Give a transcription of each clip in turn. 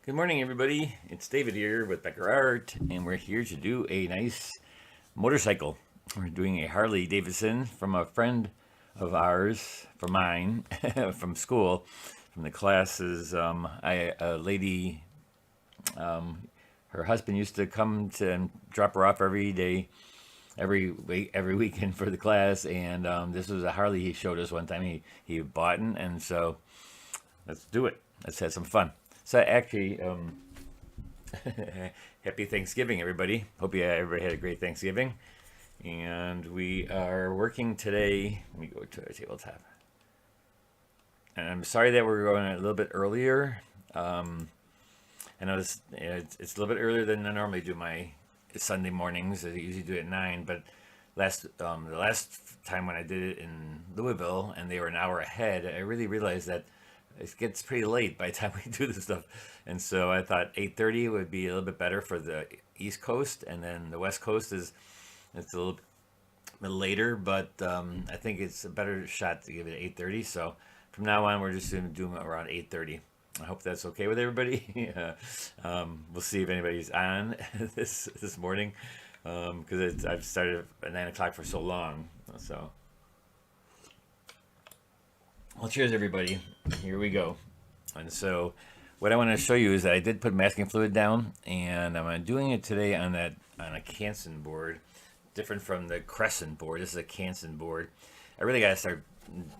Good morning, everybody. It's David here with BeckerArt, and we're here to do a nice motorcycle. We're doing a Harley Davidson from a friend of ours, from mine, from school, from the classes. A lady, her husband used to come to and drop her off every day, every weekend for the class, and this was a Harley he showed us one time. He bought it, and so let's do it. Let's have some fun. So actually, happy Thanksgiving, everybody. Hope everybody had a great Thanksgiving. And we are working today. Let me go to our tabletop. And I'm sorry that we're going a little bit earlier. I know it's a little bit earlier than I normally do my Sunday mornings. I usually do it at 9, but the last time when I did it in Louisville and they were an hour ahead, I really realized that it gets pretty late by the time we do this stuff, and so I thought 8:30 would be a little bit better for the East Coast, and then the West Coast it's a little bit later, but I think it's a better shot to give it 8:30. So from now on, we're just going to do them around 8:30. I hope that's okay with everybody. We'll see if anybody's on this morning because I've started at 9 o'clock for so long. So, well, cheers, everybody. Here we go. And so, what I want to show you is that I did put masking fluid down, and I'm doing it today on a Canson board, different from the Crescent board. This is a Canson board. I really got to start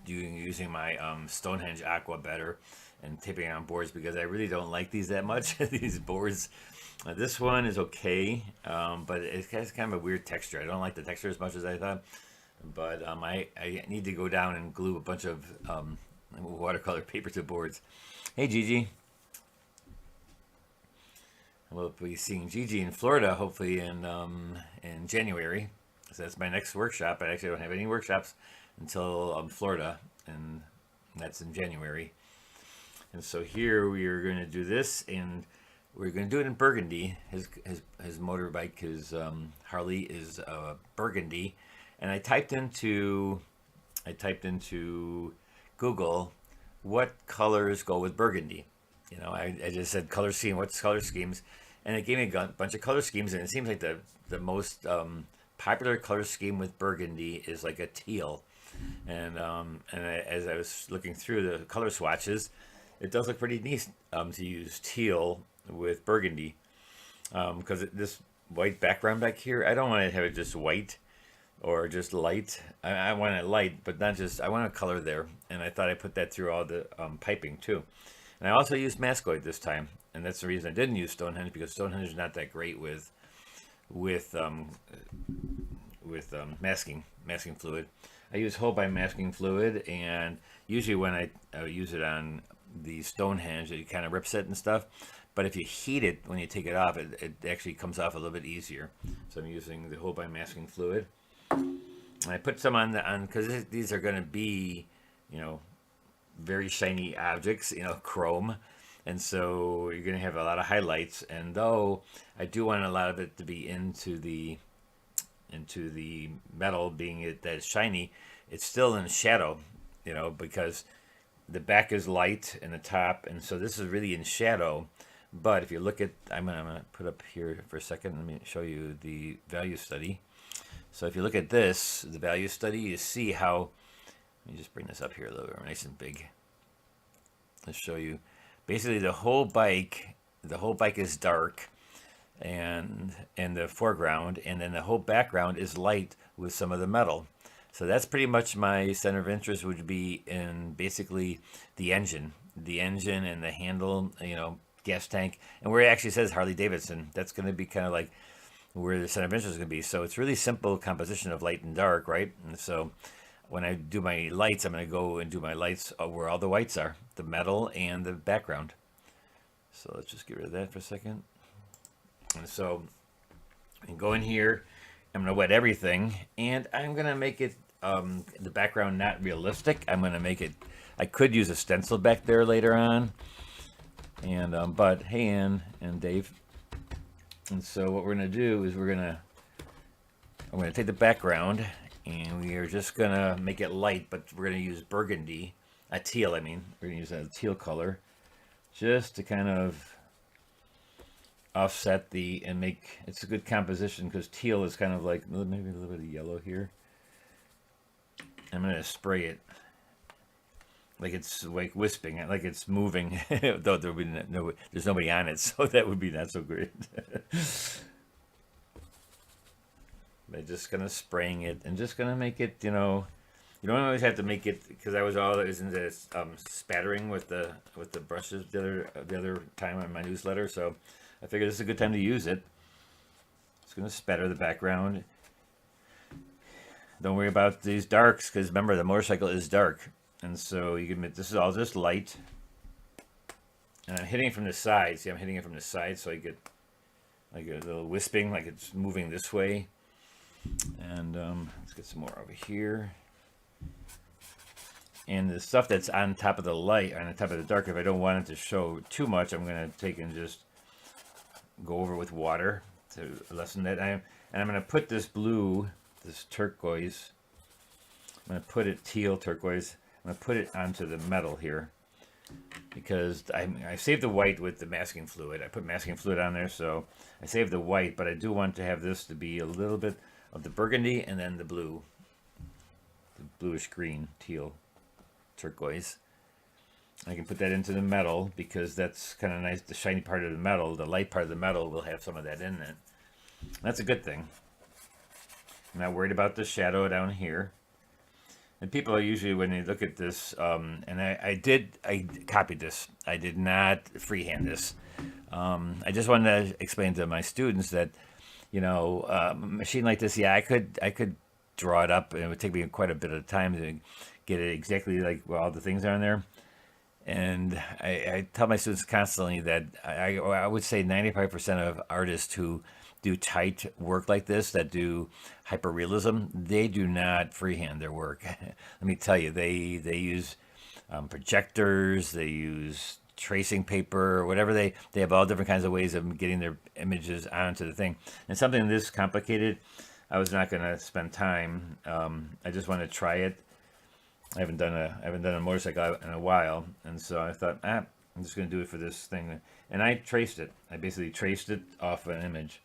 using my Stonehenge Aqua better and taping on boards because I really don't like these that much. These boards. This one is okay, but it has kind of a weird texture. I don't like the texture as much as I thought. But I need to go down and glue a bunch of watercolor paper to boards. Hey, Gigi. We'll be seeing Gigi in Florida, hopefully in January. So that's my next workshop. I actually don't have any workshops until Florida, and that's in January. And so here we are going to do this, and we're going to do it in burgundy. His motorbike, his Harley is burgundy. And I typed into Google what colors go with burgundy. You know, I just said color scheme, what's color schemes, and it gave me a bunch of color schemes, and it seems like the most popular color scheme with burgundy is like a teal. And as I was looking through the color swatches, it does look pretty neat to use teal with burgundy because this white background back here, I don't want to have it just white or just light. I want it light, but not just, I want a color there. And I thought I put that through all the piping too. And I also used Mascoid this time. And that's the reason I didn't use Stonehenge, because Stonehenge is not that great with masking fluid. I use Holbein masking fluid, and usually when I use it on the Stonehenge, it kind of rips it and stuff. But if you heat it, when you take it off, it actually comes off a little bit easier. So I'm using the Holbein masking fluid. I put some on because these are going to be, very shiny objects, chrome, and so you're going to have a lot of highlights. And though I do want a lot of it to be into the metal, being it that it's shiny, it's still in shadow, because the back is light and the top, and so this is really in shadow. But if you look at, I'm gonna put up here for a second. Let me show you the value study. So if you look at this, the value study, you see how, let me just bring this up here a little bit, nice and big. Let's show you. Basically, the whole bike is dark, and in the foreground, and then the whole background is light with some of the metal. So that's pretty much my center of interest would be in basically the engine and the handle, gas tank, and where it actually says Harley Davidson. That's going to be kind of like where the center of interest is going to be. So it's really simple composition of light and dark, right? And so when I do my lights, I'm going to go and do my lights where all the whites are, the metal and the background. So let's just get rid of that for a second. And so I can go in here, I'm going to wet everything, and I'm going to make it, the background not realistic. I'm going to make it, I could use a stencil back there later on. And, but hey, Ann and Dave. And so what we're going to do is I'm going to take the background, and we are just going to make it light, but we're going to use burgundy, teal, I mean. We're going to use a teal color just to kind of offset the and make it's a good composition because teal is kind of like maybe a little bit of yellow here. I'm gonna spray it like it's like wisping, like it's moving. Though there'll be no, there's nobody on it, so that would be not so great. I'm just gonna spraying it and just gonna make it. You know, you don't always have to make it because I was always into spattering with the brushes the other time on my newsletter. So I figured this is a good time to use it. Just gonna spatter the background. Don't worry about these darks because remember the motorcycle is dark, and so you can. This is all just light, and I'm hitting it from the side. See, I'm hitting it from the side, so I get like a little wisping, like it's moving this way. And let's get some more over here. And the stuff that's on top of the light, on the top of the dark, if I don't want it to show too much, I'm going to take and just go over with water to lessen that. And I'm going to put this blue, this turquoise, I'm going to put it teal turquoise, I'm going to put it onto the metal here. Because I saved the white with the masking fluid. I put masking fluid on there, so I saved the white, but I do want to have this to be a little bit of the burgundy and then the blue, the bluish green, teal, turquoise. I can put that into the metal because that's kind of nice. The shiny part of the metal, the light part of the metal will have some of that in it. That's a good thing. I'm not worried about the shadow down here. And people are usually, when they look at this, and I copied this. I did not freehand this. I just wanted to explain to my students that, you know, a machine like this, yeah, I could draw it up, and it would take me quite a bit of time to get it exactly like all the things are in there. And I tell my students constantly that I would say 95% of artists who do tight work like this, that do hyperrealism, they do not freehand their work. Let me tell you, they use projectors, they use tracing paper, or whatever. They have all different kinds of ways of getting their images onto the thing. And something this complicated, I was not going to spend time. I just want to try it. I haven't done a motorcycle in a while, and so I thought, I'm just going to do it for this thing. And I traced it. I basically traced it off an image.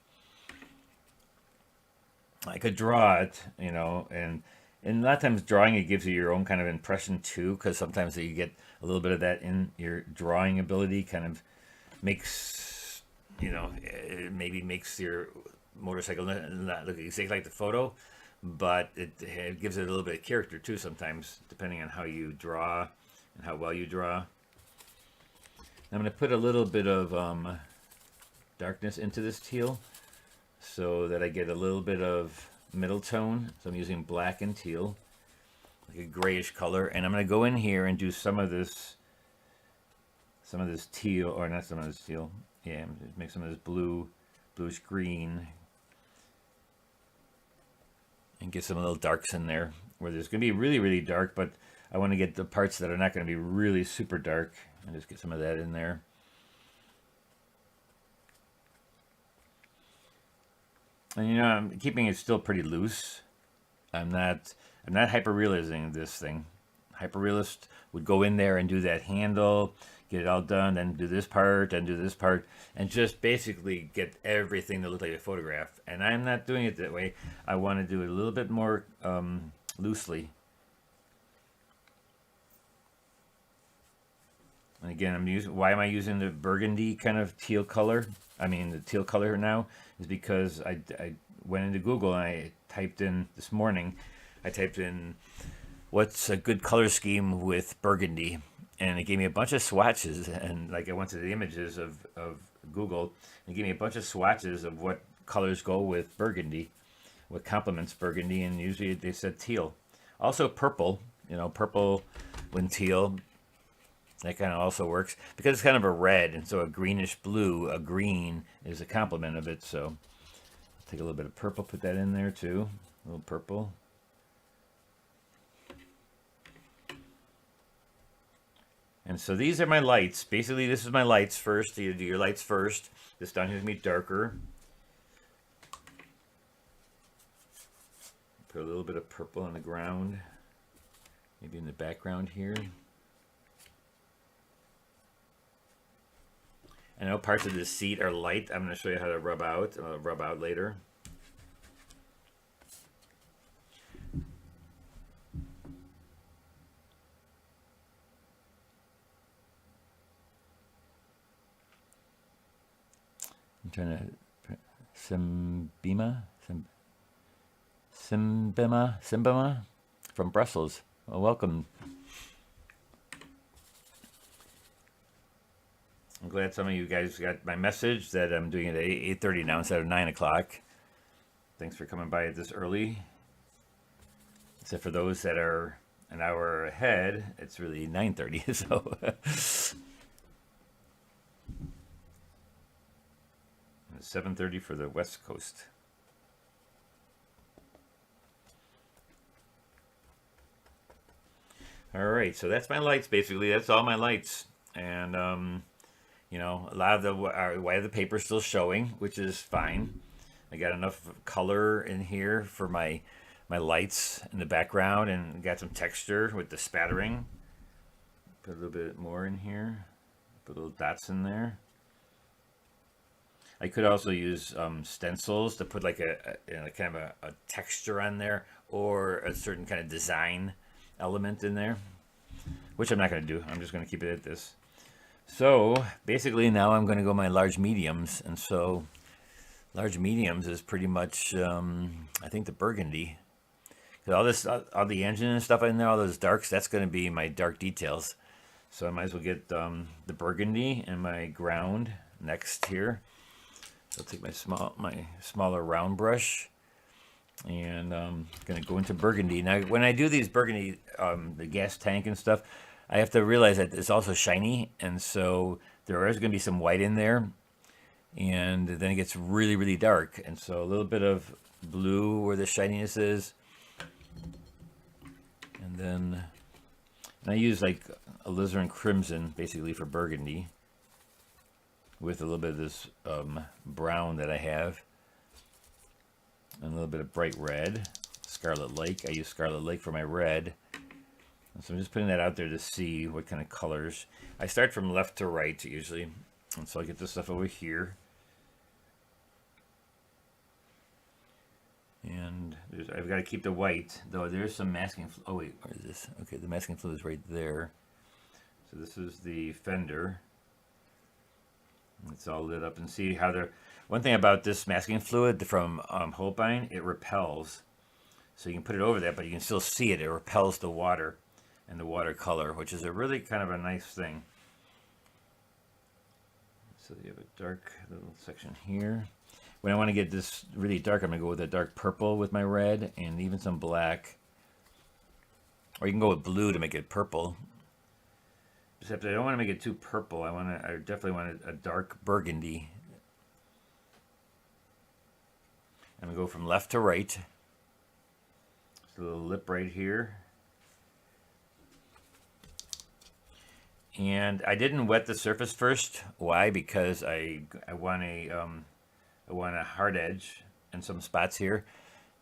I could draw it, you know, and a lot of times drawing, it gives you your own kind of impression too, because sometimes you get a little bit of that in your drawing ability, kind of makes, you know, it maybe makes your motorcycle not look exactly like the photo, but it gives it a little bit of character too sometimes, depending on how you draw and how well you draw. I'm going to put a little bit of darkness into this teal, so that I get a little bit of middle tone. So I'm using black and teal, like a grayish color. And I'm going to go in here and do some of this teal, or not some of this teal. Yeah, make some of this bluish green, and get some little darks in there where there's going to be really, really dark, but I want to get the parts that are not going to be really super dark, and just get some of that in there. And you know, I'm keeping it still pretty loose. I'm not hyperrealizing this thing. Hyperrealist would go in there and do that handle, get it all done, then do this part, and do this part, and just basically get everything to look like a photograph. And I'm not doing it that way. I want to do it a little bit more loosely. And again, why am I using the burgundy kind of teal color? I mean, the teal color now is because I went into Google and I typed in this morning, I typed in what's a good color scheme with burgundy, and it gave me a bunch of swatches. And like I went to the images of Google, and it gave me a bunch of swatches of what colors go with burgundy, what complements burgundy, and usually they said teal. Also purple, you know, purple when teal. That kind of also works because it's kind of a red, and so a greenish blue, a green is a complement of it. So take a little bit of purple, put that in there too, a little purple. And so these are my lights. Basically, this is my lights first. You do your lights first. This down here is going to be darker. Put a little bit of purple on the ground, maybe in the background here. I know parts of the seat are light. I'm going to show you how to rub out. I'll rub out later. I'm trying to Simbima from Brussels. Well, welcome. I'm glad some of you guys got my message that I'm doing it at 8:30 now instead of 9 o'clock. Thanks for coming by this early. Except for those that are an hour ahead, it's really 9:30. So 7:30 for the West Coast. All right, so that's my lights. Basically, that's all my lights, and you know, a lot of the white of the paper is still showing, which is fine. I got enough color in here for my lights in the background, and got some texture with the spattering. Put a little bit more in here. Put little dots in there. I could also use stencils to put like a kind of a texture on there, or a certain kind of design element in there, which I'm not going to do. I'm just going to keep it at this. So basically now I'm going to go my large mediums, and so large mediums is pretty much I think the burgundy. Cause all the engine and stuff in there, all those darks, that's going to be my dark details. So I might as well get the burgundy and my ground next here. I'll take my smaller round brush, and I'm going to go into burgundy. Now, when I do these burgundy, the gas tank and stuff, I have to realize that it's also shiny, and so there is going to be some white in there, and then it gets really, really dark. And so a little bit of blue where the shininess is, and then I use like alizarin crimson basically for burgundy, with a little bit of this brown that I have, and a little bit of bright red, Scarlet Lake. I use Scarlet Lake for my red. And so I'm just putting that out there to see what kind of colors. I start from left to right usually, and so I get this stuff over here. And I've got to keep the white, though there's some masking fluid. Oh wait, where is this? Okay, the masking fluid is right there. So this is the fender. It's all lit up, and see how they're. One thing about this masking fluid from Holbein, it repels. So you can put it over that, but you can still see it. It repels the water and the watercolor, which is a really kind of a nice thing. So you have a dark little section here. When I want to get this really dark, I'm going to go with a dark purple with my red, and even some black. Or you can go with blue to make it purple. Except I don't want to make it too purple. I definitely want a dark burgundy. I'm going to go from left to right. Just a little lip right here. And I didn't wet the surface first. Why? Because I want a hard edge in some spots here.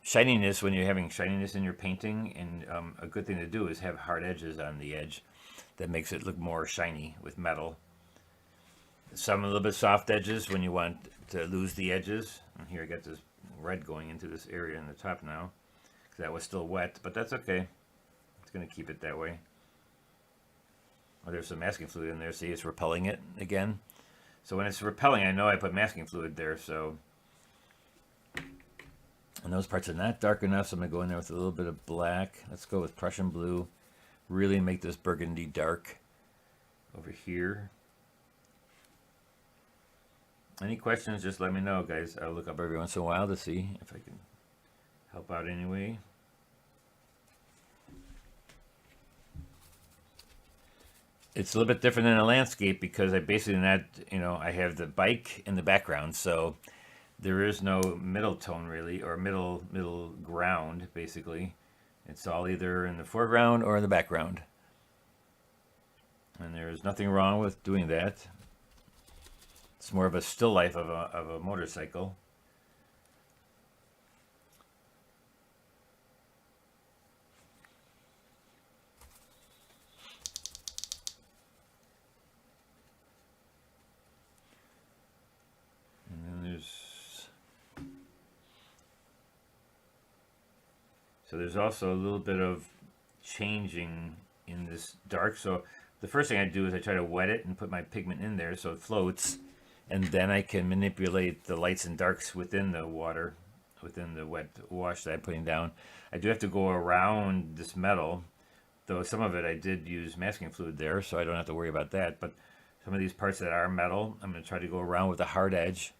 Shininess, when you're having shininess in your painting, and a good thing to do is have hard edges on the edge. That makes it look more shiny with metal. Some a little bit soft edges when you want to lose the edges. And here I got this red going into this area in the top now, because that was still wet, but that's okay. It's going to keep it that way. Oh, there's some masking fluid in there. See, it's repelling it again. So when it's repelling, I know I put masking fluid there. So, and those parts are not dark enough, so I'm going to go in there with a little bit of black. Let's go with Prussian blue. Really make this burgundy dark over here. Any questions, just let me know, guys. I'll look up every once in a while to see if I can help out anyway. It's a little bit different than a landscape because I basically not, I have the bike in the background, so there is no middle tone really, or middle ground basically. It's all either in the foreground or in the background. And there's nothing wrong with doing that. It's more of a still life of a motorcycle. So there's also a little bit of changing in this dark. So the first thing I do is I try to wet it and put my pigment in there so it floats, and then I can manipulate the lights and darks within the water, within the wet wash that I'm putting down. I do have to go around this metal, though some of it I did use masking fluid there, so I don't have to worry about that. But some of these parts that are metal, I'm going to try to go around with a hard edge.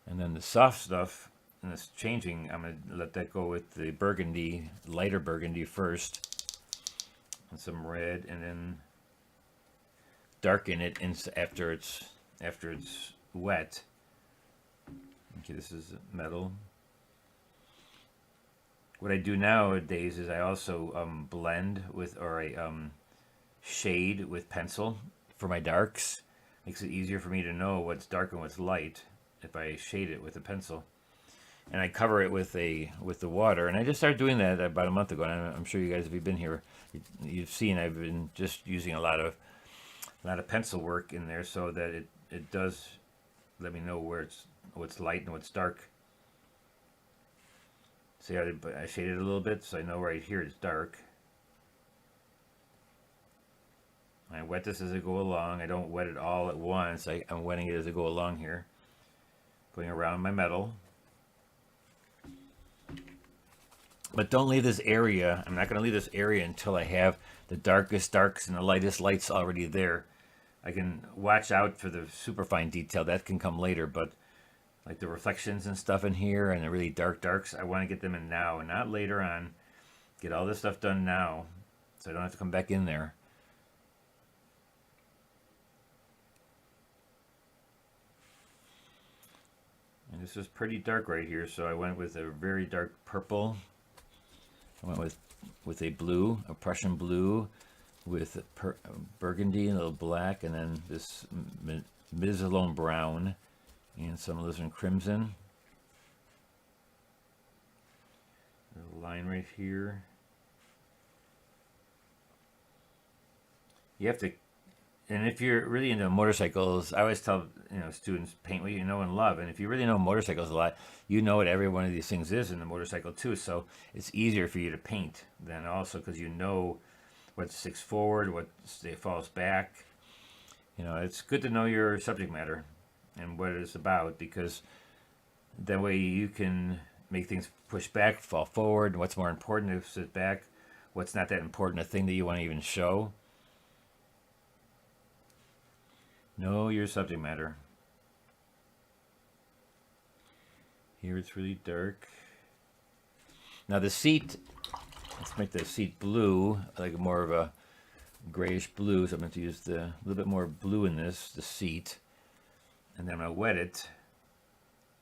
And then the soft stuff, and this changing, I'm going to let that go with the burgundy, lighter burgundy first, and some red, and then darken it after it's wet. Okay, this is metal. What I do nowadays is I also blend with, or I shade with pencil for my darks. Makes it easier for me to know what's dark and what's light if I shade it with a pencil. And I cover it with the water. And I just started doing that about a month ago. And I'm sure you guys, if you've been here, you've seen I've been just using a lot of pencil work in there, so that it does let me know what's light and what's dark. See how I shaded it a little bit, so I know right here it's dark. I wet this as I go along. I don't wet it all at once. I'm wetting it as I go along here. Going around my metal. But don't leave this area. I'm not going to leave this area until I have the darkest darks and the lightest lights already there. I can watch out for the super fine detail. That can come later, but like the reflections and stuff in here and the really dark darks, I want to get them in now and not later on. Get all this stuff done now so I don't have to come back in there. And this is pretty dark right here, so I went with a very dark purple. I went with a blue, a Prussian blue, with burgundy and a little black, and then this Mizalone brown and some alizarin crimson. A line right here. You have to, and if you're really into motorcycles, I always tell students, paint what you know and love. And if you really know motorcycles a lot, you know what every one of these things is in the motorcycle too. So it's easier for you to paint than also because you know what sticks forward, what falls back. It's good to know your subject matter and what it's about, because that way you can make things push back, fall forward, and what's more important to sit back, what's not that important, a thing that you want to even show. Know your subject matter. Here it's really dark. Now the seat, let's make the seat blue, like more of a grayish blue. So I'm going to use a little bit more blue in the seat. And then I'm going to wet it.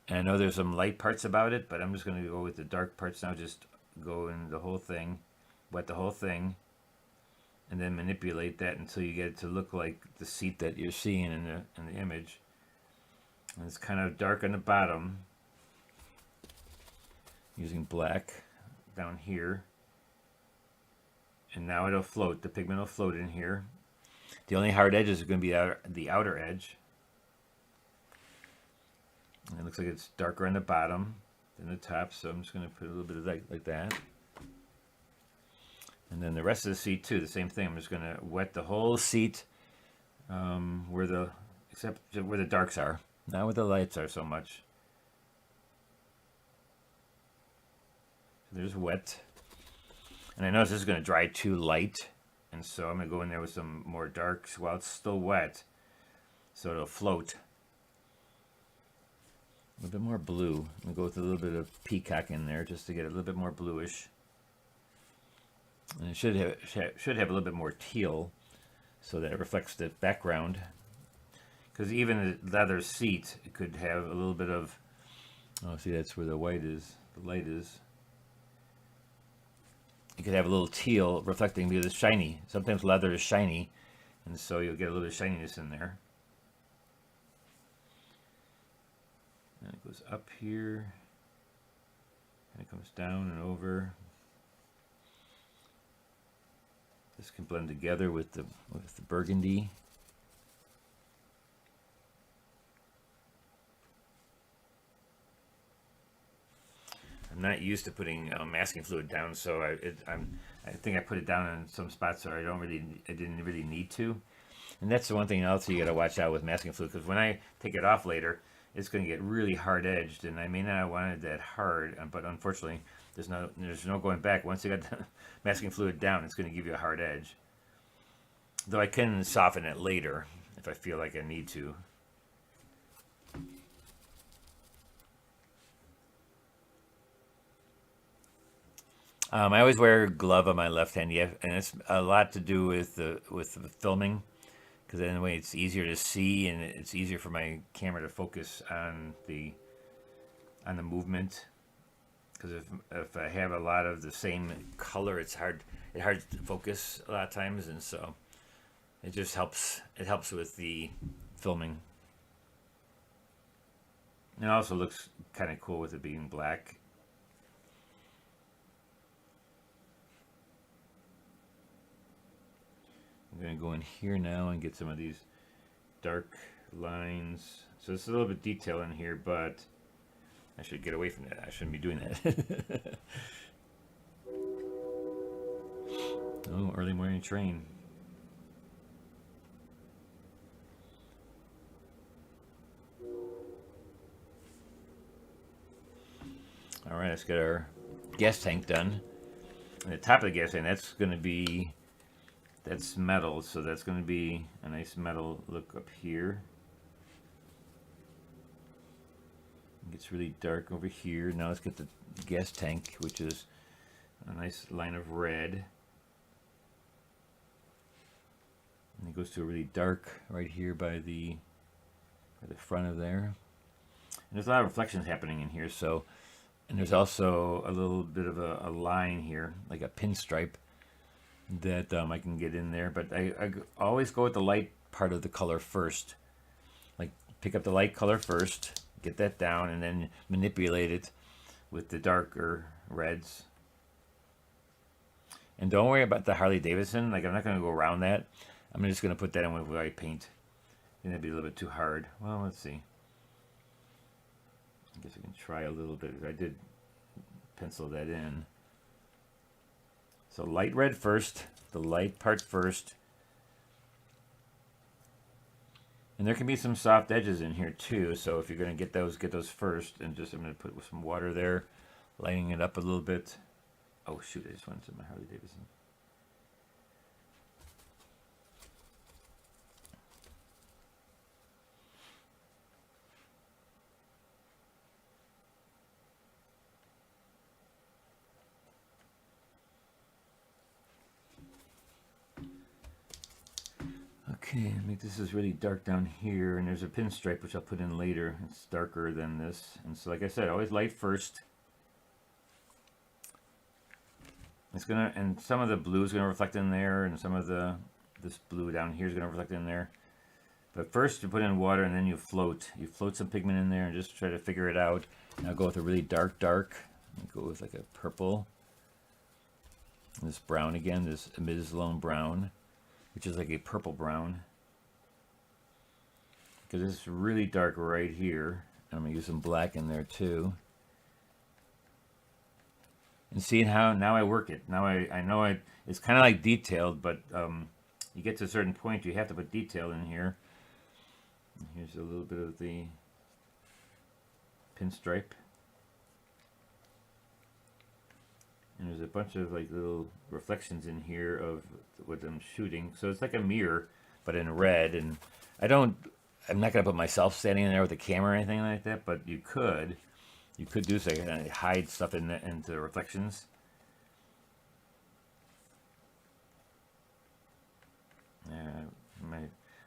And I know there's some light parts about it, but I'm just going to go with the dark parts now. Just go in the whole thing, wet the whole thing, and then manipulate that until you get it to look like the seat that you're seeing in the image. And it's kind of dark on the bottom, using black down here. And now it'll float. The pigment will float in here. The only hard edges are going to be the outer edge. And it looks like it's darker on the bottom than the top, so I'm just going to put a little bit of that like that. And then the rest of the seat too, the same thing. I'm just going to wet the whole seat except where the darks are, not where the lights are so much. So there's wet. And I notice this is going to dry too light, and so I'm going to go in there with some more darks while it's still wet, so it'll float. A little bit more blue. I'm going to go with a little bit of peacock in there just to get a little bit more bluish. And it should have a little bit more teal so that it reflects the background. Because even the leather seat, it could have a little bit of, oh, see, that's where the white is, the light is. You could have a little teal reflecting because it's shiny. Sometimes leather is shiny, and so you'll get a little bit of shininess in there. And it goes up here, and it comes down and over. This can blend together with the burgundy. I'm not used to putting masking fluid down, so I think I put it down in some spots where I didn't really need to. And that's the one thing else you got to watch out with masking fluid, because when I take it off later, it's going to get really hard edged, and I may not want it that hard, but unfortunately, there's no going back. Once you got the masking fluid down, it's going to give you a hard edge. Though I can soften it later if I feel like I need to. I always wear a glove on my left hand, yeah, and it's a lot to do with the filming, because then way it's easier to see and it's easier for my camera to focus on the movement. Because if I have a lot of the same color, it's hard to focus a lot of times, and so it just helps. It helps with the filming. And it also looks kind of cool with it being black. I'm going to go in here now and get some of these dark lines. So it's a little bit detail in here, but I should get away from that. I shouldn't be doing that. Oh, early morning train. All right, let's get our gas tank done. And the top of the gas tank, that's going to be... That's metal, so that's going to be a nice metal look up here. It gets really dark over here. Now let's get the gas tank, which is a nice line of red. And it goes to a really dark right here by the front of there. And there's a lot of reflections happening in here, so, and there's also a little bit of a line here, like a pinstripe, that I can get in there, but I always go with the light part of the color first. Like pick up the light color first, get that down, and then manipulate it with the darker reds. And don't worry about the Harley Davidson. Like I'm not going to go around that. I'm just going to put that in with white paint. And that'd be a little bit too hard. Well, let's see. I guess I can try a little bit. I did pencil that in. So light red first, the light part first. And there can be some soft edges in here too, so if you're going to get those first. And just I'm going to put some water there, lighting it up a little bit. Oh shoot, I just went to my Harley Davidson. Okay, this is really dark down here, and there's a pinstripe which I'll put in later. It's darker than this, and so like I said, always light first. It's gonna, and some of the blue is gonna reflect in there, and some of this blue down here is gonna reflect in there. But first you put in water, and then you float. You float some pigment in there, and just try to figure it out. And I'll go with a really dark. I'll go with like a purple. And this brown again, this Amizalone brown, which is like a purple brown, because it's really dark right here. I'm gonna use some black in there too. And seeing how now I work it. Now I know it's kind of like detailed, but you get to a certain point, you have to put detail in here. Here's a little bit of the pinstripe. And there's a bunch of like little reflections in here of what I'm shooting. So it's like a mirror, but in red. And I'm not going to put myself standing in there with a camera or anything like that, but you could do so, hide stuff into the reflections.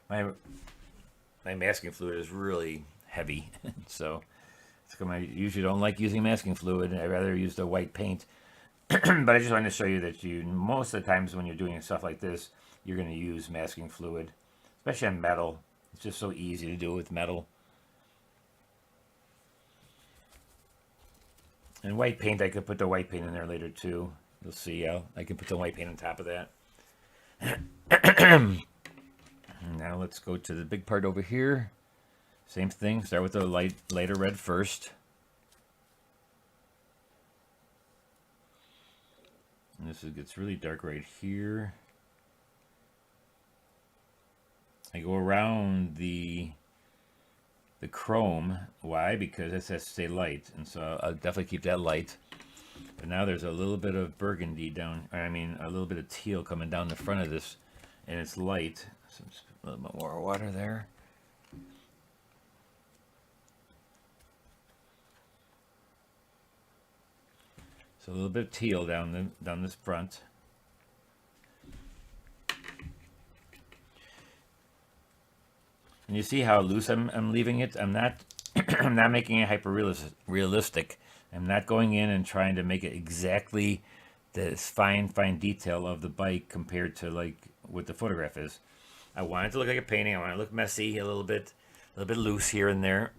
My masking fluid is really heavy, so I usually don't like using masking fluid. I'd rather use the white paint. But I just wanted to show you that most of the times when you're doing stuff like this, you're going to use masking fluid, especially on metal. It's just so easy to do with metal. And white paint, I could put the white paint in there later too. You'll see, I can put the white paint on top of that. Now let's go to the big part over here. Same thing, start with the lighter red first. And gets really dark right here. I go around the chrome. Why? Because it has to stay light, and so I'll definitely keep that light. But now there's a little bit of burgundy down, I mean a little bit of teal coming down the front of this, and it's light. So just put a little bit more water there. So a little bit of teal down this front. And you see how loose I'm leaving it? I'm not I'm not making it hyper realistic. I'm not going in and trying to make it exactly this fine detail of the bike compared to like what the photograph is. I want it to look like a painting. I want it to look messy a little bit loose here and there.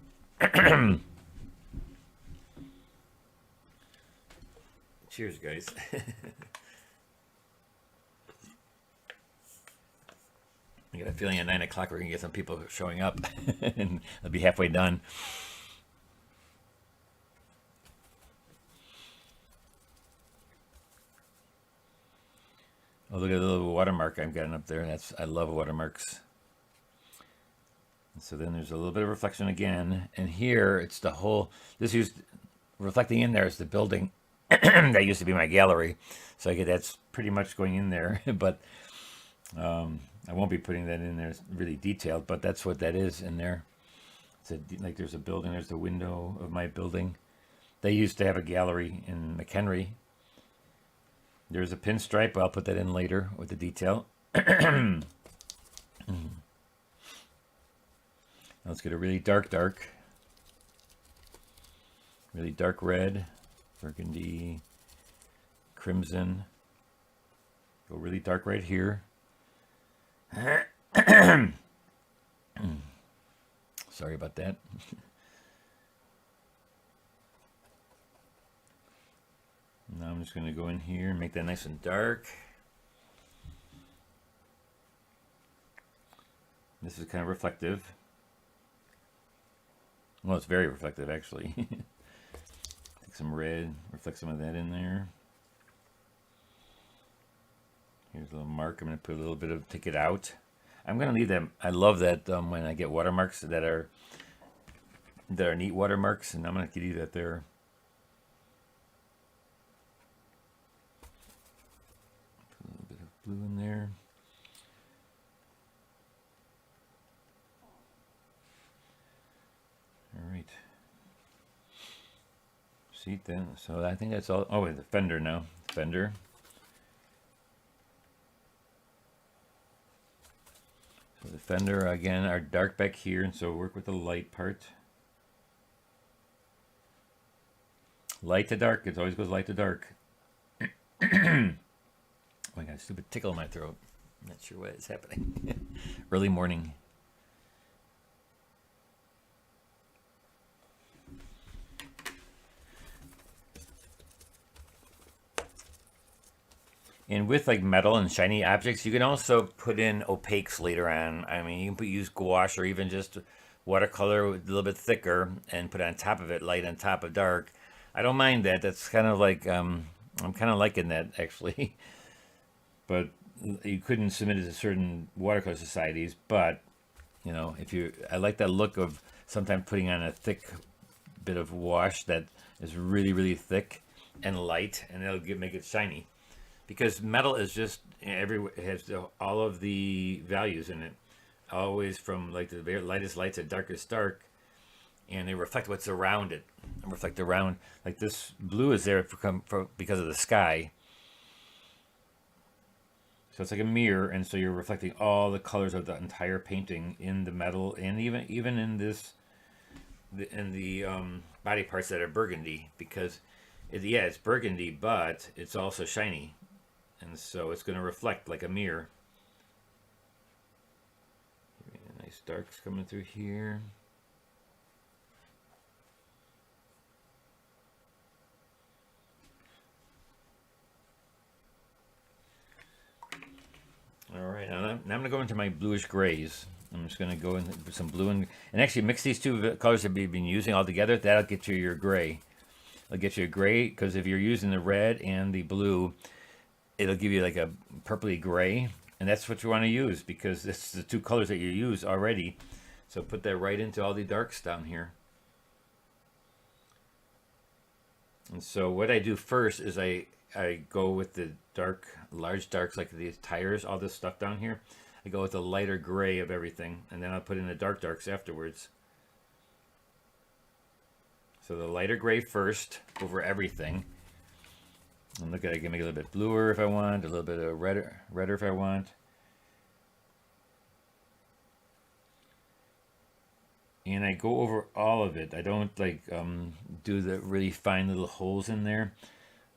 Cheers, guys. I got a feeling at 9 o'clock we're going to get some people showing up and I'll be halfway done. Oh, look at the little watermark I've got up there. I love watermarks. And so then there's a little bit of reflection again. And here it's the whole, reflecting in there is the building that used to be my gallery. So I get that's pretty much going in there, but I won't be putting that in there really detailed, but that's what that is in there. Like there's a building, there's the window of my building. They used to have a gallery in McHenry. There's a pinstripe, but I'll put that in later with the detail. Let's get a really dark, really dark red, burgundy, crimson. Go really dark right here. Sorry about that. Now I'm just going to go in here and make that nice and dark. This is kind of reflective. Well, it's very reflective actually. Take some red, reflect some of that in there. Here's a little mark. I'm going to put a little bit of, take it out. I'm going to leave them. I love that when I get watermarks that are neat watermarks, and I'm going to leave that there. Put a little bit of blue in there. All right. See then. So I think that's all. Oh, wait, the fender now. Fender. So the fender, again, are dark back here, and so work with the light part. Light to dark, it always goes light to dark. Oh my god, stupid tickle in my throat. I'm not sure what is happening. Early morning. And with like metal and shiny objects, you can also put in opaques later on. I mean, you can use gouache or even just watercolor a little bit thicker and put on top of it, light on top of dark. I don't mind that. That's kind of like, I'm kind of liking that actually. But you couldn't submit it to certain watercolor societies. But, you know, I like that look of sometimes putting on a thick bit of wash that is really, really thick and light, and it'll make it shiny. Because metal is just it has all of the values in it, always from like the very lightest light to darkest dark, and they reflect what's around it. And reflect around, like this blue is there because of the sky. So it's like a mirror, and so you're reflecting all the colors of the entire painting in the metal, and even in the body parts that are burgundy, because it's burgundy, but it's also shiny. And so it's going to reflect like a mirror. Nice darks coming through here. All right, now I'm going to go into my bluish grays. I'm just going to go in with some blue and actually mix these two colors that we've been using all together. That'll get you your gray. It'll get you a gray, because if you're using the red and the blue, it'll give you like a purpley gray, and that's what you want to use because it's the two colors that you use already. So put that right into all the darks down here. And so what I do first is I go with the large darks like these tires, all this stuff down here. I go with the lighter gray of everything, and then I'll put in the darks afterwards. So the lighter gray first over everything. And look at it, I can make it a little bit bluer if I want, a little bit of redder if I want. And I go over all of it. I don't like do the really fine little holes in there.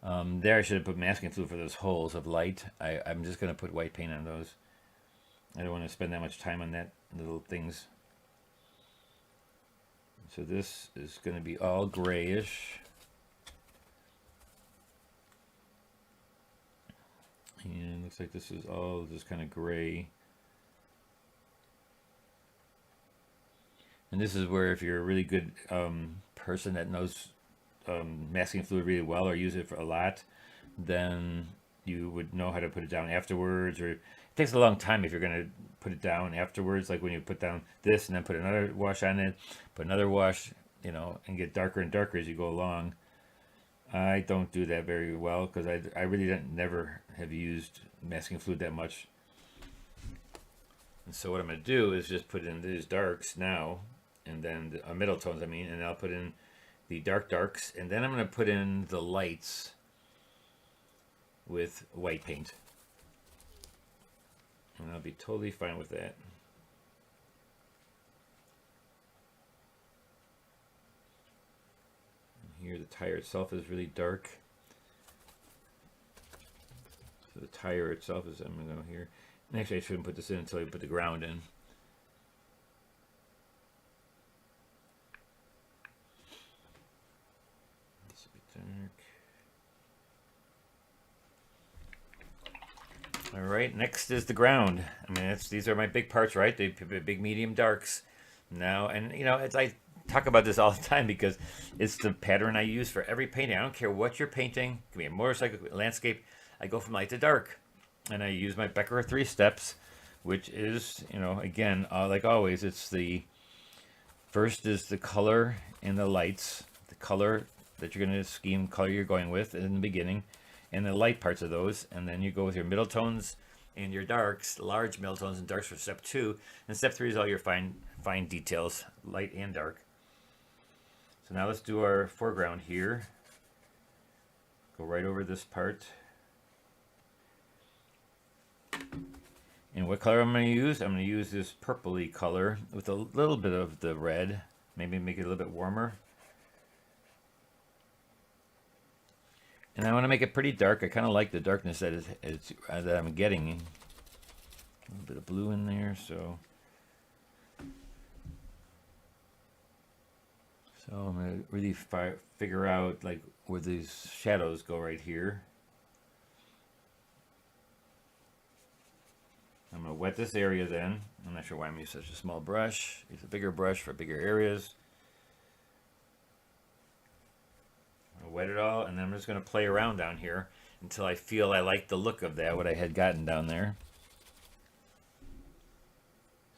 There I should have put masking fluid for those holes of light. I'm just going to put white paint on those. I don't want to spend that much time on that little things. So this is going to be all grayish. And it looks like this is all just kind of gray. And this is where if you're a really good person that knows masking fluid really well or use it for a lot, then you would know how to put it down afterwards. Or it takes a long time if you're going to put it down afterwards, like when you put down this and then put another wash on it, put another wash, you know, and get darker and darker as you go along. I don't do that very well because I really never have used masking fluid that much. And so what I'm going to do is just put in these darks now, and then the middle tones, I mean, and I'll put in the darks, and then I'm going to put in the lights with white paint. And I'll be totally fine with that. And here the tire itself is really dark. So the tire itself is, I'm going to go here. And actually I shouldn't put this in until I put the ground in. It's a bit dark. All right, next is the ground. I mean, these are my big parts, right? They big, medium, darks. Now, and you know, I talk about this all the time because it's the pattern I use for every painting. I don't care what you're painting. It can be a motorcycle, landscape. I go from light to dark. And I use my BeckerArt 3 steps, which is, you know, again, like always, it's the first is the color and the lights, the color that you're going to scheme, color you're going with in the beginning, and the light parts of those. And then you go with your middle tones and your darks, large middle tones and darks for step 2. And step 3 is all your fine details, light and dark. So now let's do our foreground here. Go right over this part. And what color I'm going to use? I'm going to use this purpley color with a little bit of the red. Maybe make it a little bit warmer. And I want to make it pretty dark. I kind of like the darkness that I'm getting. A little bit of blue in there, so I'm going to really figure out like where these shadows go right here. I'm going to wet this area then. I'm not sure why I'm using such a small brush. Use a bigger brush for bigger areas. I'll wet it all, and then I'm just going to play around down here until I feel I like the look of that, what I had gotten down there.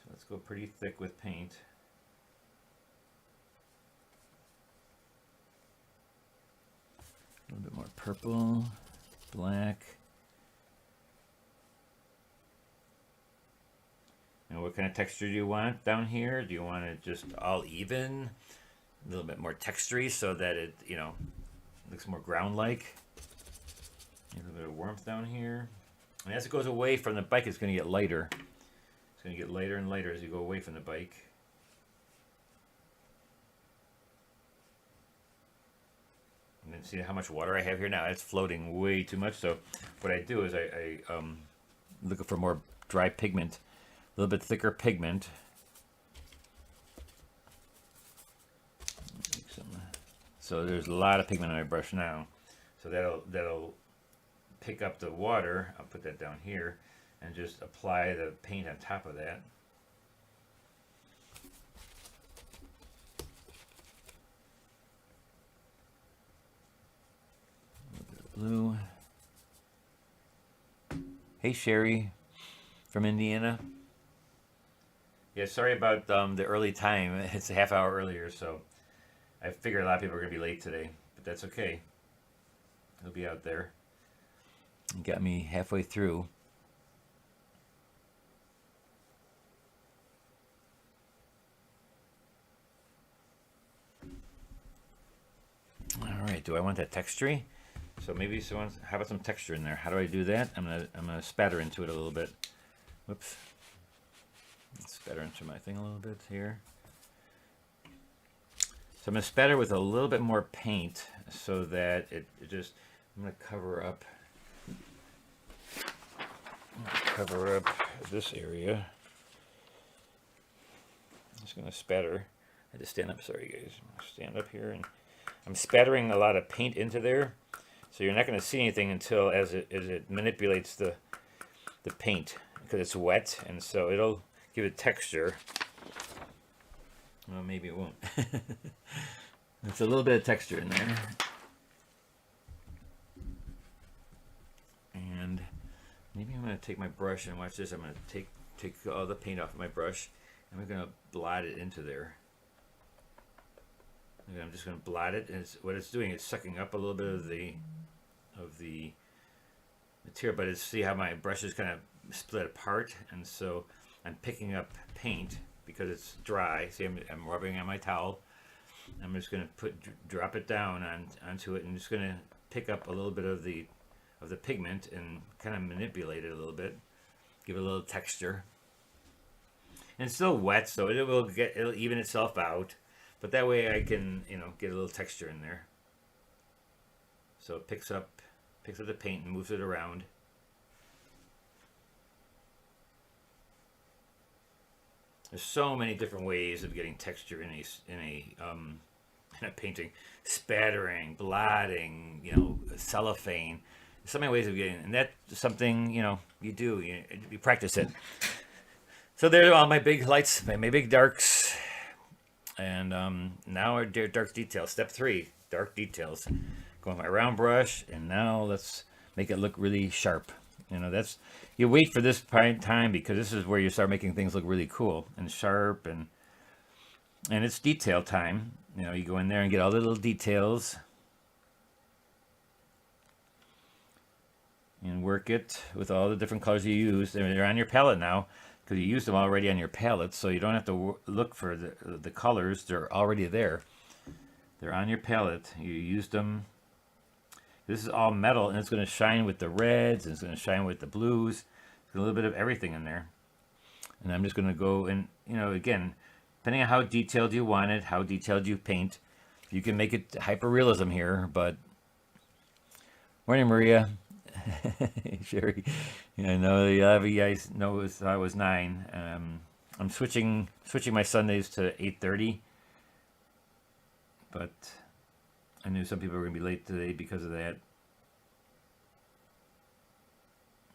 So let's go pretty thick with paint. A little bit more purple, black. And what kind of texture do you want down here? Do you want it just all even? A little bit more textury so that it, you know, looks more ground-like. A little bit of warmth down here. And as it goes away from the bike, it's going to get lighter. It's going to get lighter and lighter as you go away from the bike. And then see how much water I have here now? It's floating way too much. So what I do is I look for more dry pigment. A little bit thicker pigment. So there's a lot of pigment on my brush now. So that'll pick up the water. I'll put that down here and just apply the paint on top of that. A little bit of blue. Hey, Sherry from Indiana. Yeah, sorry about the early time. It's a half hour earlier, so I figure a lot of people are going to be late today, but that's okay. He'll be out there. You got me halfway through. All right, do I want that texture? So maybe someone, how about some texture in there? How do I do that? I'm gonna spatter into it a little bit. Whoops. Let's spatter into my thing a little bit here. So I'm gonna spatter with a little bit more paint so that it just, I'm gonna cover up this area. I'm just gonna spatter. I had to stand up, sorry guys. Stand up here, and I'm spattering a lot of paint into there. So you're not gonna see anything until as it manipulates the paint, because it's wet, and so it'll give it texture. Well, maybe it won't. It's a little bit of texture in there. And maybe I'm going to take my brush and watch this. I'm going to take all the paint off of my brush, and we're going to blot it into there. And I'm just going to blot it, and what it's doing is sucking up a little bit of the material, but see how my brush is kind of split apart, and so I'm picking up paint because it's dry. See, I'm rubbing on my towel. I'm just going to drop it down onto it, and just going to pick up a little bit of the pigment and kind of manipulate it a little bit, give it a little texture. And it's still wet, so it'll even itself out, but that way I can, you know, get a little texture in there. So it picks up the paint and moves it around. There's so many different ways of getting texture in a painting: spattering, blotting, you know, cellophane. There's so many ways of getting, and that's something, you know, you do. You practice it. So there are all my big lights, my big darks, and now our dark details. Step 3: dark details. Go with my round brush, and now let's make it look really sharp. You know, you wait for this time, because this is where you start making things look really cool and sharp, and it's detail time. You know, you go in there and get all the little details and work it with all the different colors you use. They're on your palette now, because you used them already on your palette, so you don't have to look for the colors. They're already there. They're on your palette. You used them. This is all metal, and it's going to shine with the reds, and it's going to shine with the blues. There's a little bit of everything in there. And I'm just going to go and, you know, again, depending on how detailed you want it, how detailed you paint, you can make it hyper-realism here, but... Morning, Maria. Sherry. Yeah, I know a lot of you guys know I was 9. I'm switching my Sundays to 8:30, but I knew some people were going to be late today because of that.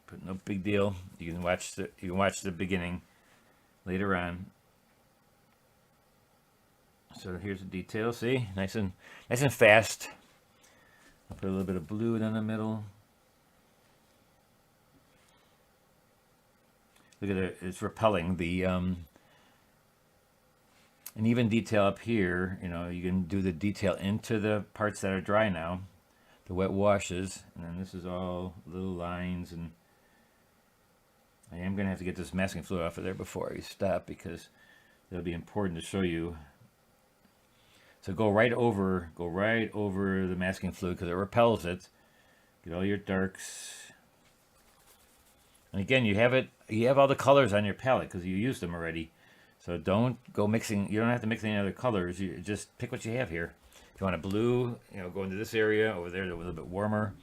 But no big deal. You can watch the beginning later on. So here's the detail. See, nice and fast. I'll put a little bit of blue down the middle. Look at it; it's repelling the and even detail up here. You know, you can do the detail into the parts that are dry now, the wet washes, and then this is all little lines. And I am going to have to get this masking fluid off of there before I stop, because it'll be important to show you. So go right over the masking fluid, because it repels it. Get all your darks. And again, you have all the colors on your palette because you used them already. So don't go mixing. You don't have to mix any other colors. You just pick what you have here. If you want a blue, you know, go into this area over there, a little bit warmer.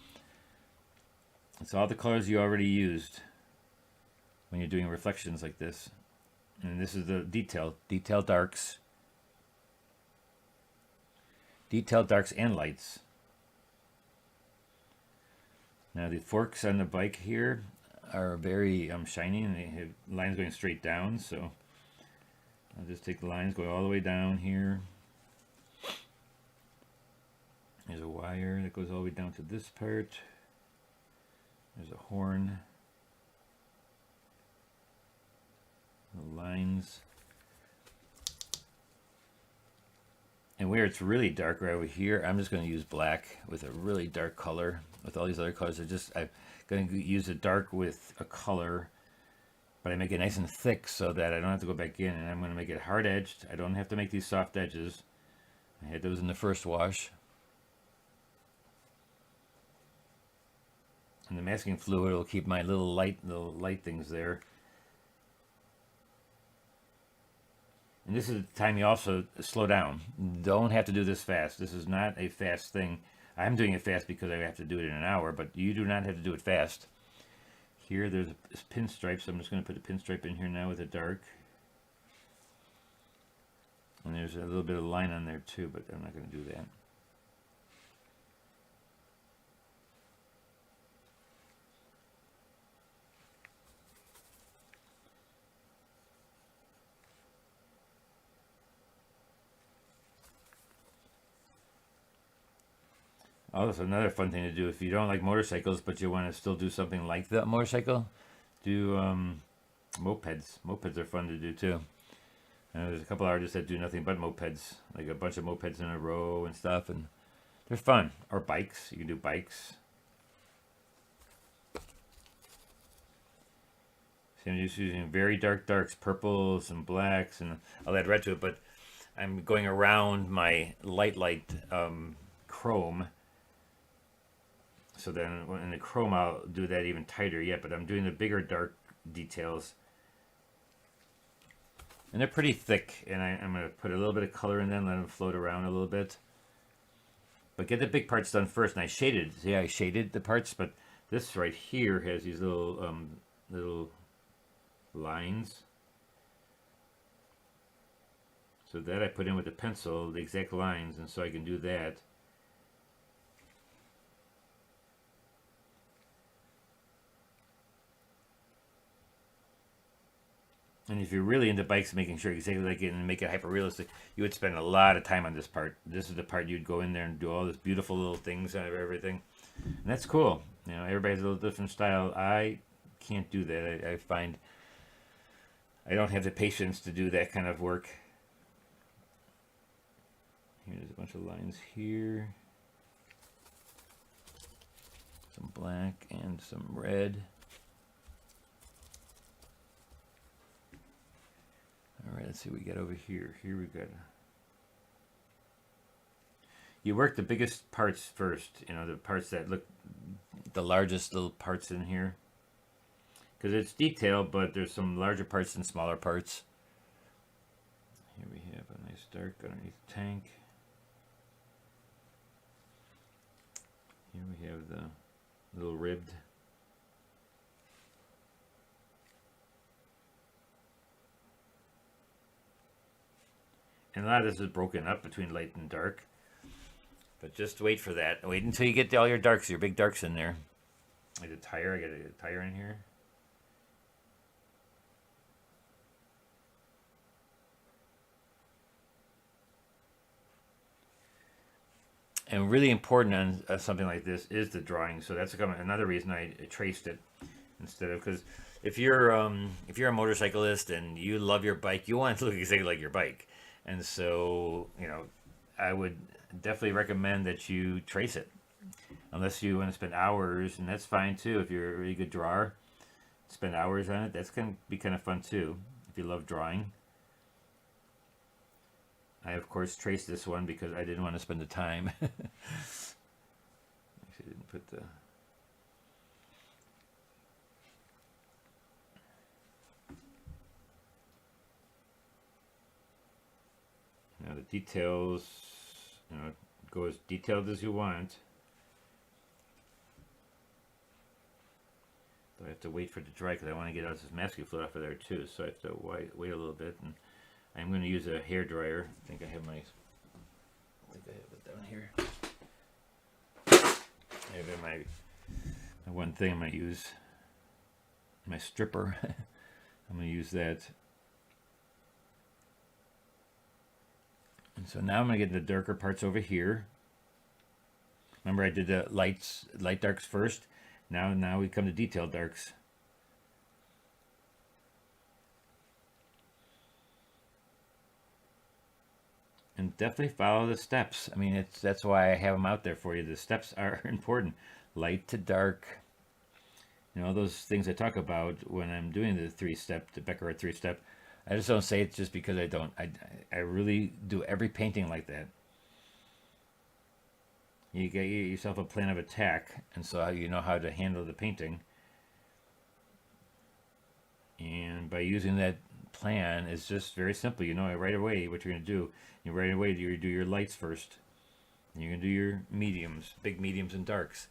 It's all the colors you already used when you're doing reflections like this. And this is the detail darks. Detail darks and lights. Now the forks on the bike here are very shiny, and they have lines going straight down, so I'll just take the lines, go all the way down here. There's a wire that goes all the way down to this part. There's a horn. the lines. And where it's really dark right over here, I'm just going to use black with a really dark color. With all these other colors, I'm going to use a dark with a color, but I make it nice and thick so that I don't have to go back in. And I'm going to make it hard edged. I don't have to make these soft edges. I had those in the first wash. And the masking fluid will keep my little light things there. And this is the time you also slow down. Don't have to do this fast. This is not a fast thing. I'm doing it fast because I have to do it in an hour, but you do not have to do it fast. Here there's a pinstripe, so I'm just going to put a pinstripe in here now with a dark. And there's a little bit of line on there too, but I'm not going to do that. Oh, that's another fun thing to do. If you don't like motorcycles, but you want to still do something like the motorcycle, do mopeds. Mopeds are fun to do too. And there's a couple artists that do nothing but mopeds, like a bunch of mopeds in a row and stuff, and they're fun. Or bikes. You can do bikes. See, I'm just using very dark darks, purples and blacks, and I'll add red to it, but I'm going around my light chrome. So then in the chrome, I'll do that even tighter yet, but I'm doing the bigger dark details. And they're pretty thick, and I'm going to put a little bit of color in them, let them float around a little bit. But get the big parts done first, and I shaded. See, I shaded the parts, but this right here has these little lines. So that I put in with the pencil, the exact lines, and so I can do that. And if you're really into bikes, making sure exactly like it and make it hyper realistic, you would spend a lot of time on this part. This is the part you'd go in there and do all this beautiful little things out of everything. And that's cool. You know, everybody has a little different style. I can't do that. I find I don't have the patience to do that kind of work. Here's a bunch of lines here. Some black and some red. All right, let's see what we got over here. Here we got. You work the biggest parts first, you know, the parts that look the largest little parts in here. Because it's detailed, but there's some larger parts and smaller parts. Here we have a nice dark underneath the tank. Here we have the little ribbed. And a lot of this is broken up between light and dark. But just wait for that. Wait until you get all your darks, your big darks in there. Like the tire, I got a tire in here. And really important on something like this is the drawing. So that's another reason I traced it instead of, because if you're a motorcyclist and you love your bike, you want it to look exactly like your bike. And so, you know, I would definitely recommend that you trace it. Unless you want to spend hours, and that's fine too. If you're a really good drawer, spend hours on it. That's going to be kind of fun too, if you love drawing. I, of course, traced this one because I didn't want to spend the time. Actually, I didn't put the... Now the details, you know, go as detailed as you want. So I have to wait for it to dry because I want to get all this masking fluid off of there too. So I have to wait a little bit, and I'm going to use a hair dryer. I think I have it down here. I have it my one thing I'm going to use, my stripper. I'm going to use that. And so now I'm going to get the darker parts over here. Remember I did the light darks first. Now we come to detailed darks. And definitely follow the steps. I mean, that's why I have them out there for you. The steps are important. Light to dark. You know, those things I talk about when I'm doing the three-step, the BeckerArt three-step. I just don't say it just because I don't. I really do every painting like that. You get yourself a plan of attack, and so you know how to handle the painting. And by using that plan, it's just very simple. You know right away what you're going to do. You right away you do your lights first. And you're going to do your mediums, big mediums and darks.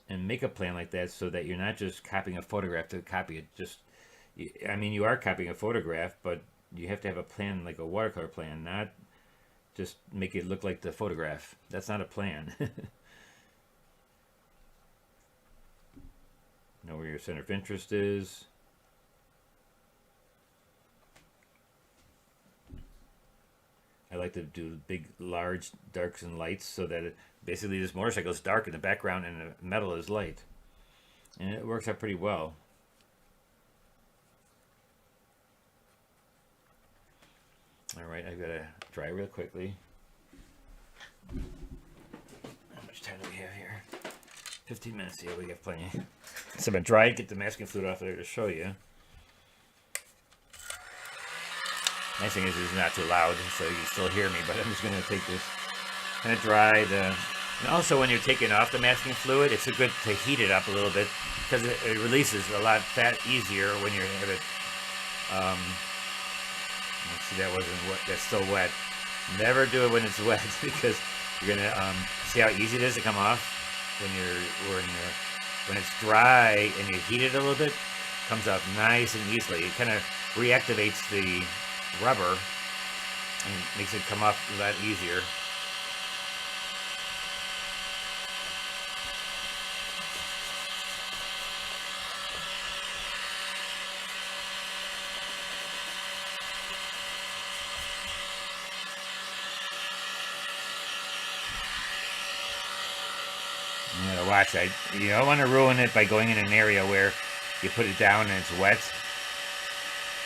And make a plan like that so that you're not just copying a photograph to copy it. Just, I mean, you are copying a photograph, but you have to have a plan, like a watercolor plan, not just make it look like the photograph. That's not a plan. Know where your center of interest is. I like to do big, large darks and lights so that basically this motorcycle is dark in the background and the metal is light. And it works out pretty well. All right, I've got to dry real quickly. How much time do we have here? 15 minutes. Yeah, we got plenty. So I'm going to dry it, get the masking fluid off there to show you. Nice thing is it's not too loud, so you can still hear me, but I'm just going to take this, kind of dry the... And also when you're taking off the masking fluid, it's good to heat it up a little bit, because it releases a lot easier when you have it... let's see, that wasn't wet, that's still wet. Never do it when it's wet, because you're going to... see how easy it is to come off when it's dry and you heat it a little bit, it comes out nice and easily. It kind of reactivates the rubber and makes it come off a lot easier. You gotta watch. You don't want to ruin it by going in an area where you put it down and it's wet.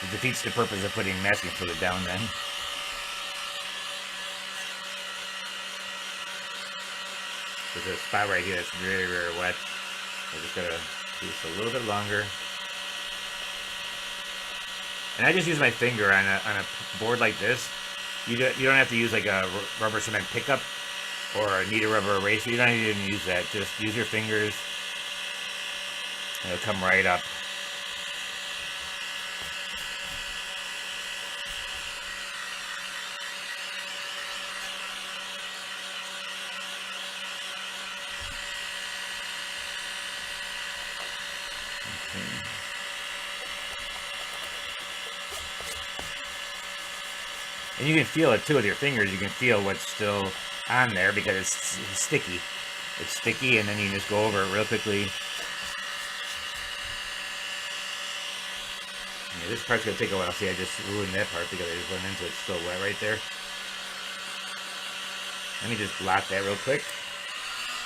It defeats the purpose of putting masking fluid down then. There's a spot right here that's very, very wet. I just gotta do this a little bit longer. And I just use my finger on a board like this. You don't have to use like a rubber cement pickup or a kneaded rubber eraser. You don't even use that. Just use your fingers. It'll come right up. And you can feel it too with your fingers. You can feel what's still on there because it's sticky. It's sticky, and then you just go over it real quickly. Yeah, this part's gonna take a while. See, I just ruined that part because I just went into it. It's still wet right there. Let me just blot that real quick.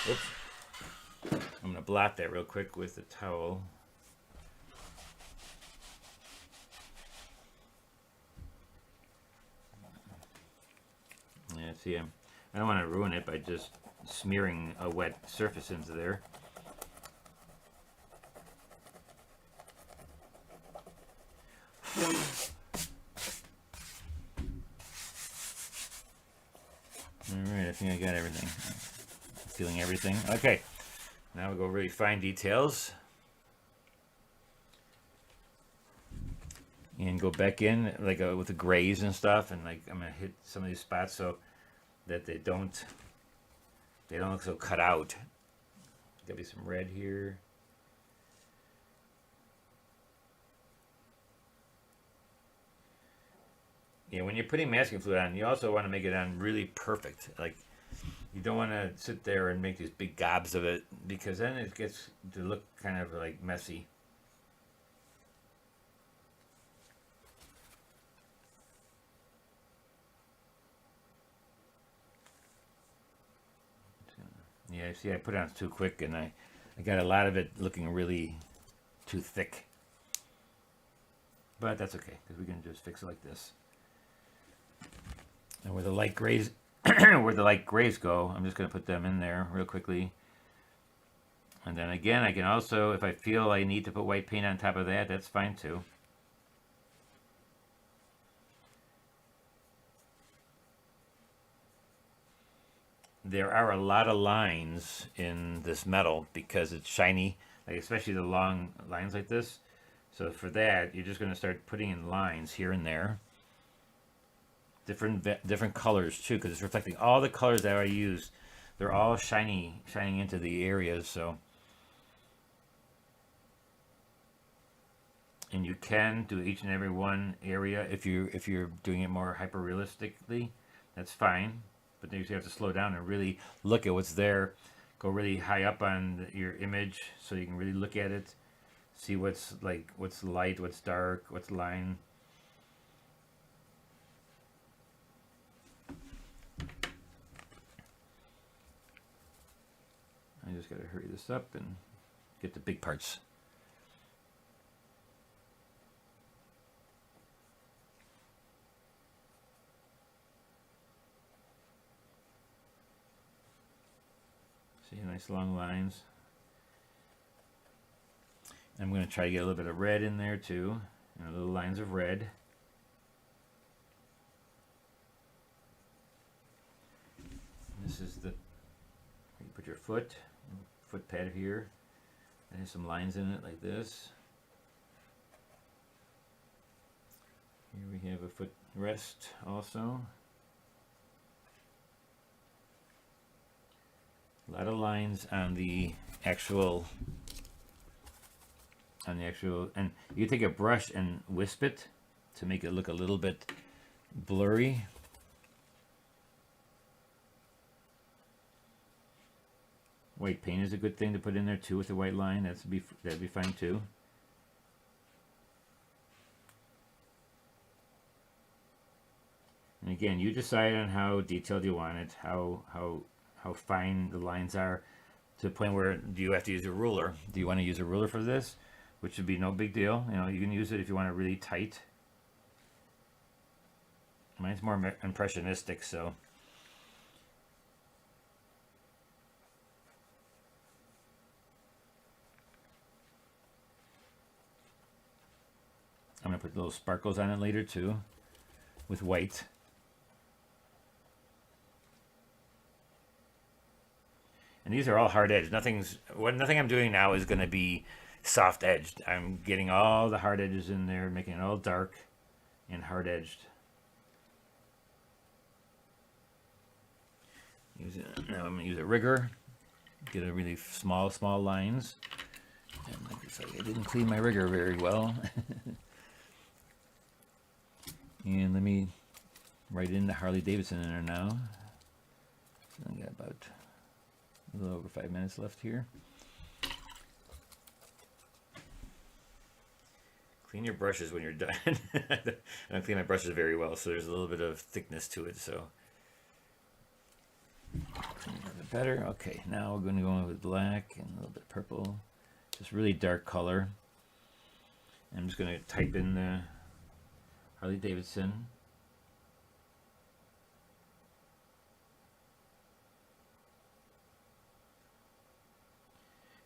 Oops. I'm gonna blot that real quick with the towel. Yeah, see, I don't want to ruin it by just smearing a wet surface into there. Alright, I think I got everything. Feeling everything. Okay, now we'll go really fine details. And go back in like with the grays and stuff, and like I'm gonna hit some of these spots so that they don't look so cut out. Gotta be some red here. Yeah, when you're putting masking fluid on, you also want to make it on really perfect. Like, you don't want to sit there and make these big gobs of it, because then it gets to look kind of like messy. Yeah, see, I put it on too quick, and I got a lot of it looking really too thick. but that's okay because we can just fix it like this. And where the light grays, where the light grays go, I'm just going to put them in there real quickly. And then again, I can also, if I feel I need to put white paint on top of that, that's fine too. There are a lot of lines in this metal because it's shiny, like especially the long lines like this. So for that, you're just going to start putting in lines here and there. Different colors too, because it's reflecting all the colors that I use. They're all shining into the areas. So, and you can do each and every one area if you're doing it more hyper realistically. That's fine, but then you have to slow down and really look at what's there. Go really high up on your image so you can really look at it, see what's light, what's dark, what's line. I just got to hurry this up and get the big parts. See, nice long lines. I'm going to try to get a little bit of red in there too, and little lines of red. And this is the, you put your foot pad here, and there's some lines in it like this. Here we have a foot rest also. A lot of lines on the actual, and you take a brush and wisp it to make it look a little bit blurry. White paint is a good thing to put in there too with the white line. That'd be fine too. And again, you decide on how detailed you want it, how fine the lines are, to the point where do you have to use a ruler? Do you want to use a ruler for this? Which would be no big deal. You know, you can use it if you want it really tight. Mine's more impressionistic, so. I'm going to put little sparkles on it later too, with white. And these are all hard edged. Nothing I'm doing now is going to be soft edged. I'm getting all the hard edges in there, making it all dark and hard edged. Now I'm going to use a rigger, get a really small lines. And like I said, I didn't clean my rigger very well. And let me write in the Harley Davidson in there now. So I got about a little over 5 minutes left here. Clean your brushes when you're done. I don't clean my brushes very well, so there's a little bit of thickness to it. So a little bit better. Okay, now we're going to go in with black and a little bit purple. Just really dark color. I'm just going to type in the Harley Davidson.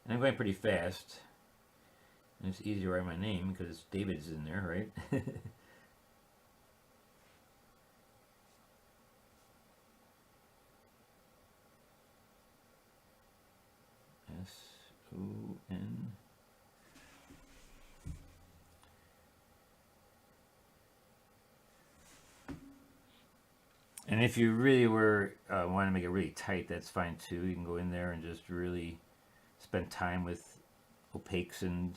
And I'm going pretty fast. And it's easy to write my name because David's in there, right? S-O-N. And if you really want to make it really tight, that's fine too. You can go in there and just really spend time with opaques and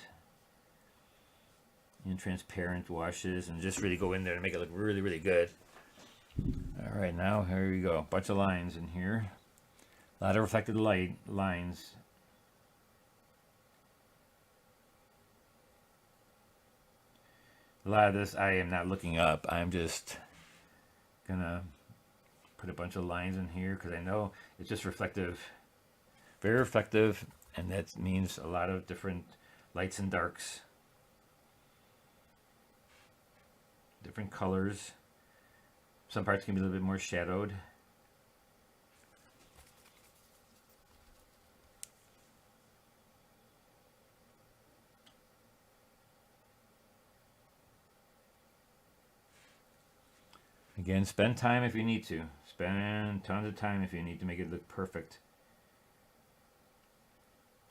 transparent washes and just really go in there to make it look really, really good. All right, now here we go. Bunch of lines in here. A lot of reflected light lines. A lot of this I am not looking up. I'm just gonna put a bunch of lines in here because I know it's just reflective, very reflective, and that means a lot of different lights and darks. different colors. Some parts can be a little bit more shadowed. Again, spend time if you need to. Spend tons of time if you need to make it look perfect.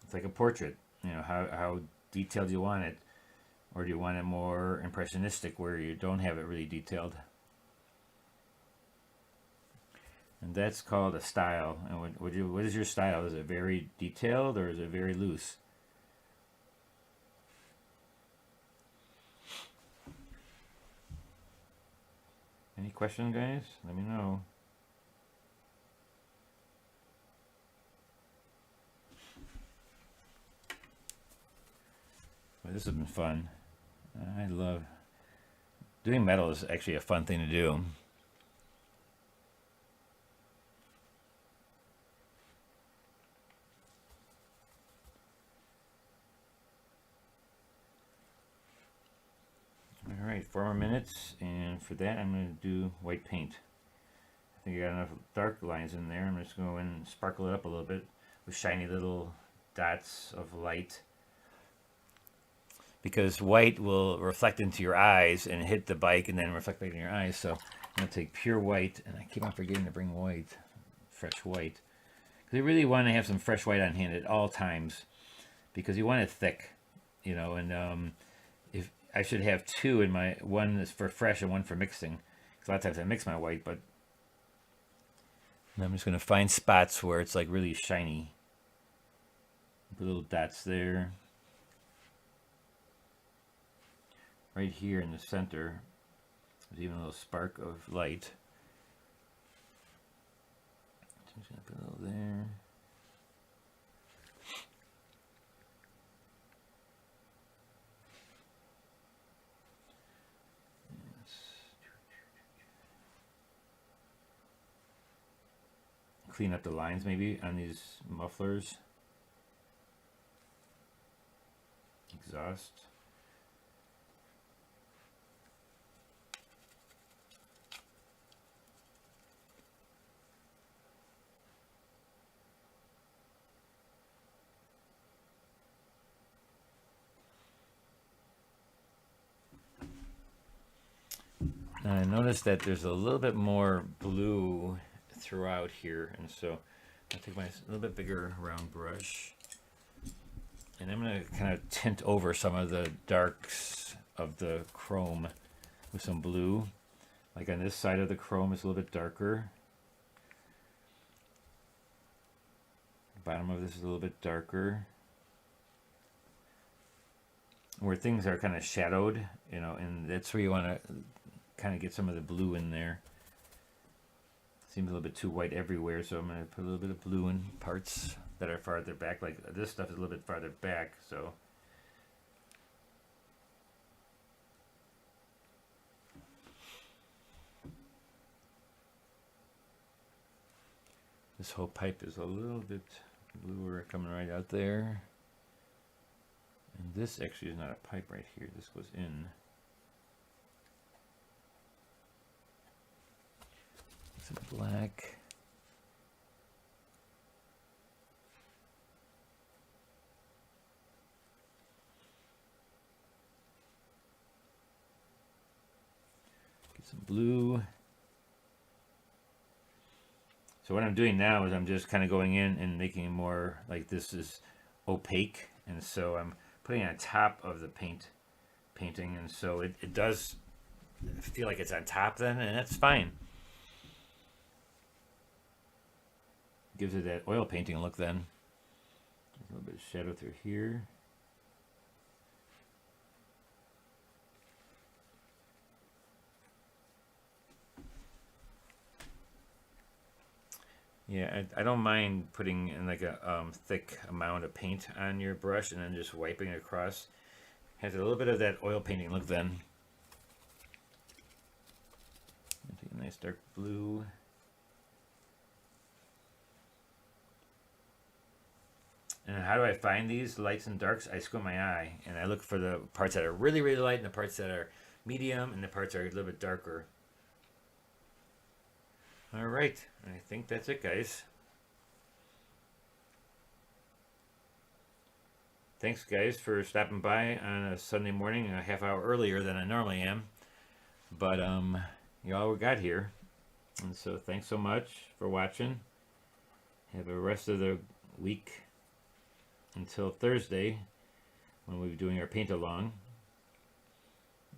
It's like a portrait. You know, how detailed you want it. Or do you want it more impressionistic where you don't have it really detailed? And that's called a style. And what is your style? Is it very detailed or is it very loose? Any questions, guys? Let me know. Well, this has been fun. I love doing metal is actually a fun thing to do. All right, 4 more minutes, and for that I'm going to do white paint. I think I got enough dark lines in there. I'm just going to go in and sparkle it up a little bit with shiny little dots of light. Because white will reflect into your eyes and hit the bike and then reflect back in your eyes. So I'm going to take pure white, and I keep on forgetting to bring white, fresh white. Because you really want to have some fresh white on hand at all times, because you want it thick, you know. And if I should have two in my, one is for fresh and one for mixing. Because a lot of times I mix my white, but I'm just going to find spots where it's like really shiny. Put little dots there. Right here in the center, there's even a little spark of light. So I'm just going to put a little there. Yes. Clean up the lines maybe on these mufflers. Exhaust. And I noticed that there's a little bit more blue throughout here, and so I'll take my little bit bigger round brush, and I'm going to kind of tint over some of the darks of the chrome with some blue. Like on this side of the chrome is a little bit darker. The bottom of this is a little bit darker. Where things are kind of shadowed, you know, and that's where you want to kind of get some of the blue in there. Seems a little bit too white everywhere, so I'm going to put a little bit of blue in parts that are farther back. Like this stuff is a little bit farther back, so this whole pipe is a little bit bluer coming right out there. And this actually is not a pipe right here. This goes in. Some black. Get some blue. So what I'm doing now is I'm just kind of going in and making it more like this is opaque, and so I'm putting it on top of the painting, and so it does feel like it's on top then, and that's fine. Gives it that oil painting look then. A little bit of shadow through here. Yeah, I don't mind putting in like a thick amount of paint on your brush and then just wiping it across. Has a little bit of that oil painting look then. Take a nice dark blue. And how do I find these lights and darks? I squint my eye and I look for the parts that are really, really light and the parts that are medium, and the parts are a little bit darker. All right, I think that's it, guys. Thanks, guys, for stopping by on a Sunday morning, a half hour earlier than I normally am. But you all we got here. And so thanks so much for watching. Have a rest of the week until Thursday when we'll be doing our paint along.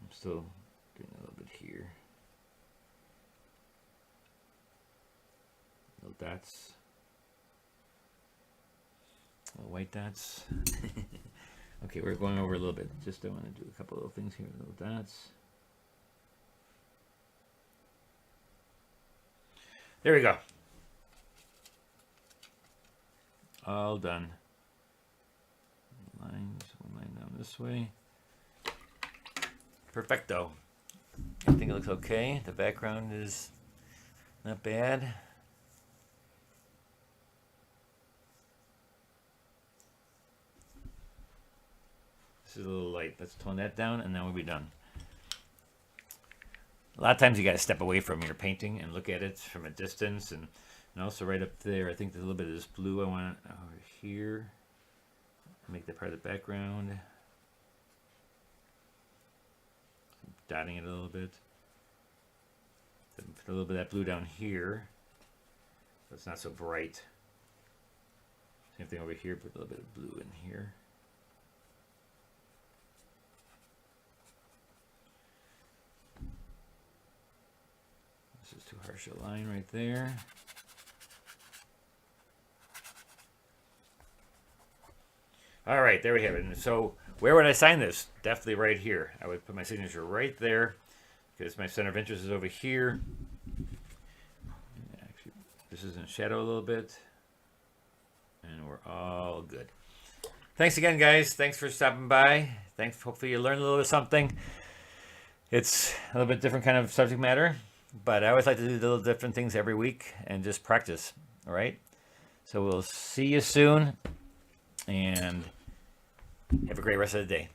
I'm still doing a little bit here. Little dots. Little white dots. Okay, we're going over a little bit. Just I want to do a couple little things here. Little dots. There we go. All done. Lines, one line down this way. Perfecto. I think it looks okay. The background is not bad. This is a little light. Let's tone that down and then we'll be done. A lot of times you got to step away from your painting and look at it from a distance, and also right up there, I think there's a little bit of this blue I want over here. Make that part of the background. Dotting it a little bit. Put a little bit of that blue down here, so it's not so bright. Same thing over here, put a little bit of blue in here. This is too harsh a line right there. All right, there we have it. And so where would I sign this? Definitely right here. I would put my signature right there because my center of interest is over here. Actually, this is in shadow a little bit. And we're all good. Thanks again, guys. Thanks for stopping by. Thanks. Hopefully you learned a little bit of something. It's a little bit different kind of subject matter, but I always like to do little different things every week and just practice. All right? So we'll see you soon. And have a great rest of the day.